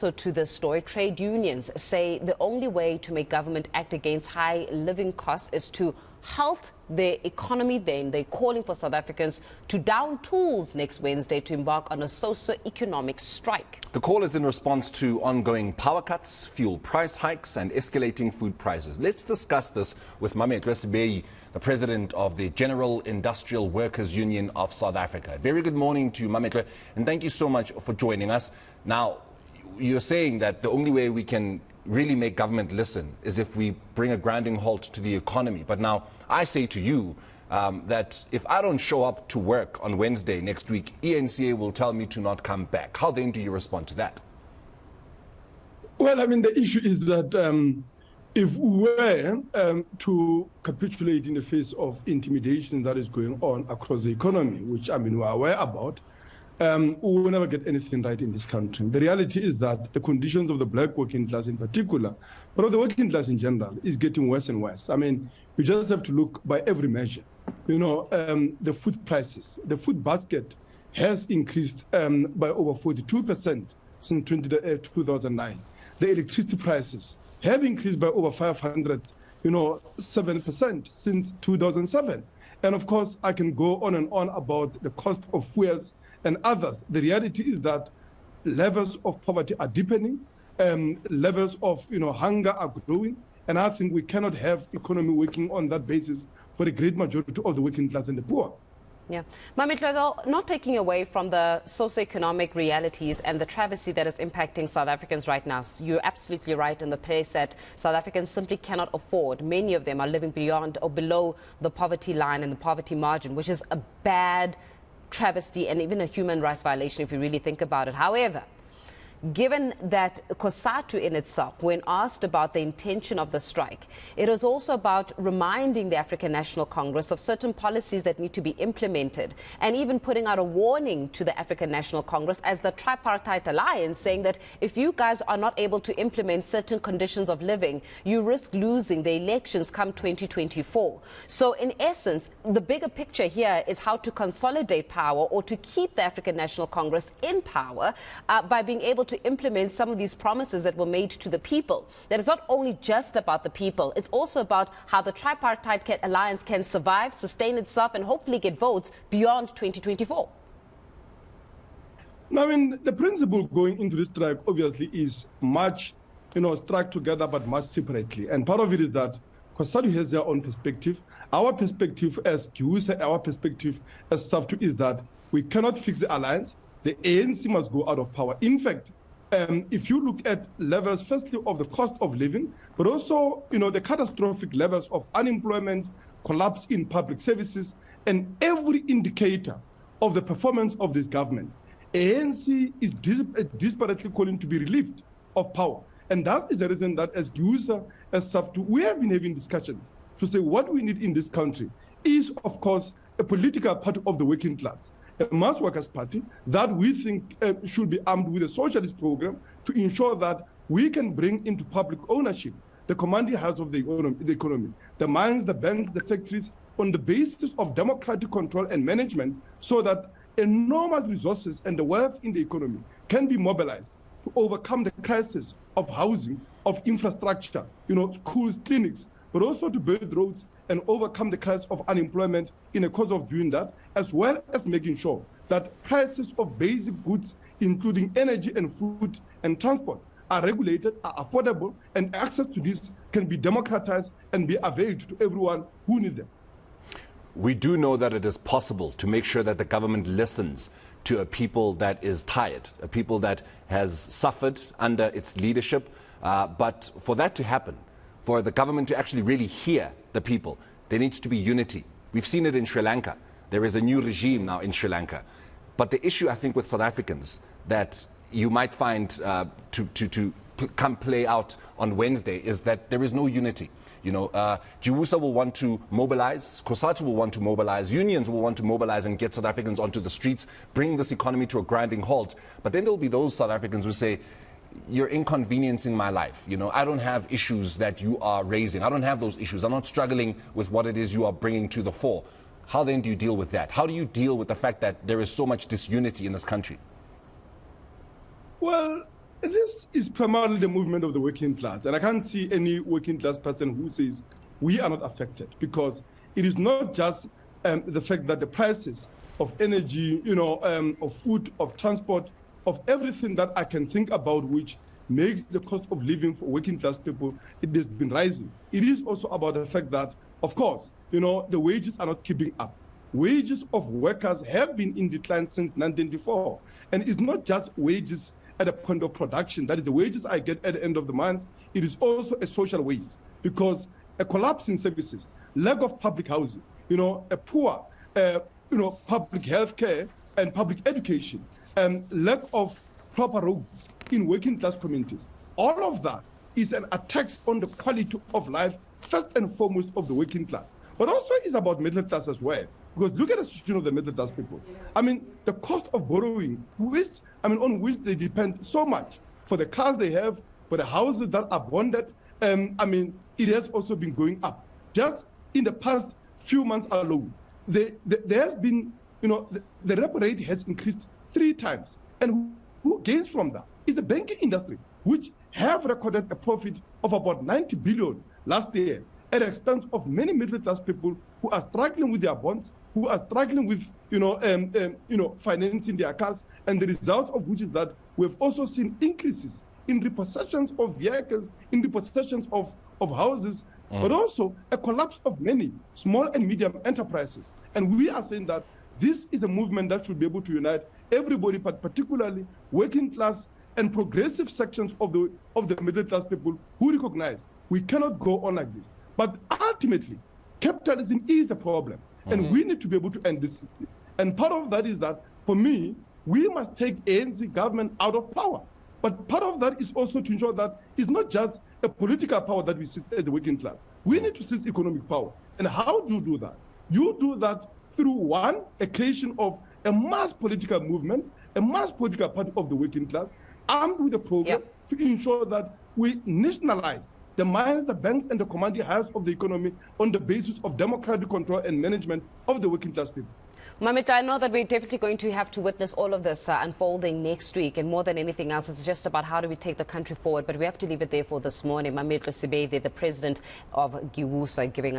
So to this story, trade unions say the only way to make government act against high living costs is to halt the economy. Then they're calling for South Africans to down tools next Wednesday to embark on a socio-economic strike. The call is in response to ongoing power cuts, fuel price hikes and escalating food prices. Let's discuss this with Mametlwe Sebei, the president of the General Industrial Workers Union of South Africa. Very good morning to you, Mametlwe, and thank you so much for joining us. Now, you're saying that the only way we can really make government listen is if we bring a grinding halt to the economy. But now I say to you that if I don't show up to work on Wednesday next week, ENCA will tell me to not come back. How then do you respond to that? Well, I mean, the issue is that if we were to capitulate in the face of intimidation that is going on across the economy, which I mean we're aware about, we will never get anything right in this country. The reality is that the conditions of the black working class in particular, but of the working class in general, is getting worse and worse. I mean, you just have to look by every measure. You know, the food prices, the food basket has increased by over 42% since 2009. The electricity prices have increased by over 7% since 2007. And of course, I can go on and on about the cost of fuels and others. The reality is that levels of poverty are deepening, levels of hunger are growing, and I think we cannot have economy working on that basis for the great majority of the working class and the poor. Yeah. Mametlwe, though, not taking away from the socio-economic realities and the travesty that is impacting South Africans right now, you're absolutely right in the place that South Africans simply cannot afford. Many of them are living beyond or below the poverty line and the poverty margin, which is a bad travesty and even a human rights violation if you really think about it. However, given that COSATU in itself, when asked about the intention of the strike, it is also about reminding the African National Congress of certain policies that need to be implemented, and even putting out a warning to the African National Congress as the tripartite alliance, saying that if you guys are not able to implement certain conditions of living, you risk losing the elections come 2024. So in essence, the bigger picture here is how to consolidate power or to keep the African National Congress in power by being able to implement some of these promises that were made to the people. That it's not only just about the people, it's also about how the tripartite alliance can survive, sustain itself, and hopefully get votes beyond 2024. Now, I mean, the principle going into this strike obviously is much, strike together but much separately. And part of it is that COSATU has their own perspective. Our perspective as GUSA, our perspective as SAFTU is that we cannot fix the alliance. The ANC must go out of power. In fact, if you look at levels, firstly, of the cost of living, but also, the catastrophic levels of unemployment, collapse in public services, and every indicator of the performance of this government, ANC is desperately calling to be relieved of power. And that is the reason that as GUSA, as SAFTU, we have been having discussions to say what we need in this country is, of course, a political party of the working class, a mass workers' party that we think should be armed with a socialist program to ensure that we can bring into public ownership the commanding house of the economy, the mines, the banks, the factories, on the basis of democratic control and management, so that enormous resources and the wealth in the economy can be mobilized to overcome the crisis of housing, of infrastructure, schools, clinics, but also to build roads and overcome the crisis of unemployment in the course of doing that, as well as making sure that prices of basic goods, including energy and food and transport, are regulated, are affordable, and access to this can be democratized and be availed to everyone who needs them. We do know that it is possible to make sure that the government listens to a people that is tired, a people that has suffered under its leadership. But for that to happen, for the government to actually really hear the people, there needs to be unity. We've seen it in Sri Lanka. There is a new regime now in Sri Lanka. But the issue, I think, with South Africans that you might find to come play out on Wednesday is that there is no unity. GUSA will want to mobilize, COSATU will want to mobilize, unions will want to mobilize and get South Africans onto the streets, bring this economy to a grinding halt. But then there will be those South Africans who say, you're inconveniencing my life. I don't have issues that you are raising. I don't have those issues. I'm not struggling with what it is you are bringing to the fore. How then do you deal with that? How do you deal with the fact that there is so much disunity in this country? Well, this is primarily the movement of the working class. And I can't see any working class person who says we are not affected, because it is not just the fact that the prices of energy, of food, of transport, of everything that I can think about which makes the cost of living for working class people, it has been rising. It is also about the fact that, of course, the wages are not keeping up. Wages of workers have been in decline since 1994. And it's not just wages at a point of production, that is the wages I get at the end of the month. It is also a social waste, because a collapse in services, lack of public housing, a poor, public health care and public education, and lack of proper roads in working class communities. All of that is an attack on the quality of life, first and foremost, of the working class. But also is about middle class as well. Because look at the situation of the middle class people. I mean, the cost of borrowing, on which they depend so much for the cars they have, for the houses that are bonded, it has also been going up. Just in the past few months alone, there has been, the repo rate has increased 3 times. And who gains from that is the banking industry, which have recorded a profit of about 90 billion last year at the expense of many middle-class people who are struggling with their bonds, who are struggling with, financing their cars, and the result of which is that we've also seen increases in repossessions of vehicles, in repossessions of houses, but also a collapse of many small and medium enterprises. And we are saying that this is a movement that should be able to unite everybody, but particularly working class and progressive sections of the middle class people who recognize we cannot go on like this. But ultimately, capitalism is a problem, and we need to be able to end this system. And part of that is that, for me, we must take ANC government out of power. But part of that is also to ensure that it's not just a political power that we seize as the working class. We need to seize economic power. And how do you do that? You do that through, one, a creation of a mass political movement, a mass political party of the working class, armed with a program to ensure that we nationalize the mines, the banks, and the commodity houses of the economy on the basis of democratic control and management of the working class people. Mametlwe, I know that we're definitely going to have to witness all of this unfolding next week, and more than anything else, it's just about how do we take the country forward. But we have to leave it there for this morning. Mametlwe Sebei, the president of GIWUSA, giving us